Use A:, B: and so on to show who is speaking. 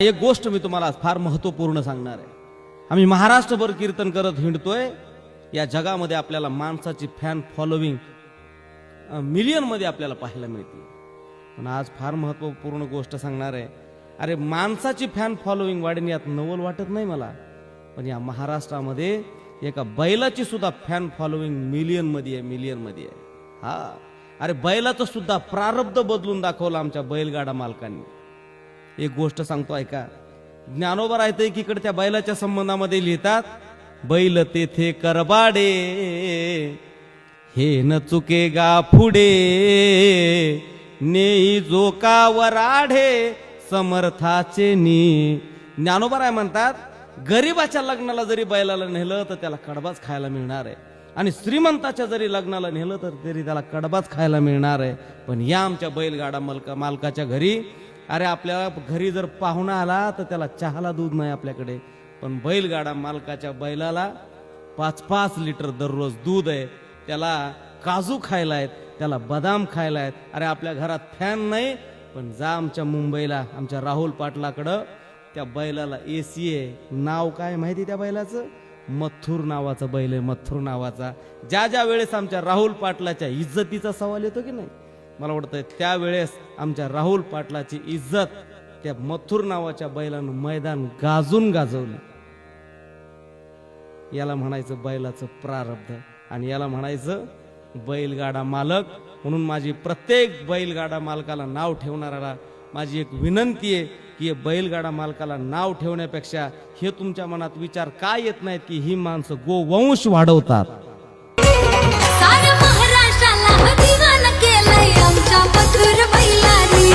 A: एक गोष्ट मी तुम्हाला फार महत्त्वपूर्ण सांगणार आहे. आम्ही महाराष्ट्रभर कीर्तन करत हिंडतोय. या जगामध्ये आपल्याला माणसाची फॅन फॉलोविंग मिलियन मध्ये आपल्याला पाहायला मिळते. पण आज फार महत्त्वपूर्ण गोष्ट सांगणार आहे. अरे माणसाची फॅन फॉलोविंग वाढेल यात नवल वाटत नाही मला, पण या महाराष्ट्रामध्ये एका बैलाची सुद्धा फॅन फॉलोविंग मिलियन मध्ये आहे, मिलियन मध्ये आहे. हा, अरे बैलाचं सुद्धा प्रारब्ध बदलून दाखवलं आमच्या बैलगाडा मालकांनी. एक गोष्ट सांगतो ऐका. ज्ञानोबा राहते एकीकडे त्या बैलाच्या संबंधामध्ये लिहितात, बैल तेथे करबाडे हे न चुके गा पुढे नेई जो का वराढे समर्थाचे नी. ज्ञानोबा राय म्हणतात, गरीबाच्या लग्नाला जरी बैलाला नेलं तर त्याला कडबाच खायला मिळणार आहे, आणि श्रीमंताच्या जरी लग्नाला नेलं तर तरी त्याला कडबाच खायला मिळणार आहे. पण या आमच्या बैलगाडा मालकाच्या घरी, अरे आपल्याला घरी जर पाहुणा आला तर त्याला चहाला दूध नाही आपल्याकडे, पण बैलगाडा मालकाच्या बैलाला 5-5 लिटर दररोज दूध आहे, त्याला काजू खायला आहेत, त्याला बदाम खायला आहेत. अरे आपल्या घरात फॅन नाही, पण जा आमच्या मुंबईला आमच्या राहुल पाटलाकडं, त्या बैलाला एसी आहे. नाव काय माहिती त्या बैलाचं? मथुर नावाचा बैल आहे, मथुर नावाचा. ज्या ज्या वेळेस आमच्या राहुल पाटलाच्या इज्जतीचा सवाल येतो की नाही, मला वाटतं त्यावेळेस आमच्या राहुल पाटलाची इज्जत त्या मथुर नावाच्या बैलानं मैदान गाजून गाजवलं. याला म्हणायचं बैलाचं प्रारब्ध, आणि याला म्हणायचं बैलगाडा मालक. म्हणून माझी प्रत्येक बैलगाडा मालकाला नाव ठेवणाऱ्याला माझी एक विनंती आहे की बैलगाडा मालकाला नाव ठेवण्यापेक्षा हे तुमच्या मनात विचार काय येत नाहीत की ही माणसं गोवंश वाढवतात.
B: साऱ्या महाराष्ट्राला दिवाना केलंय आमच्या मथुर बैलांनी.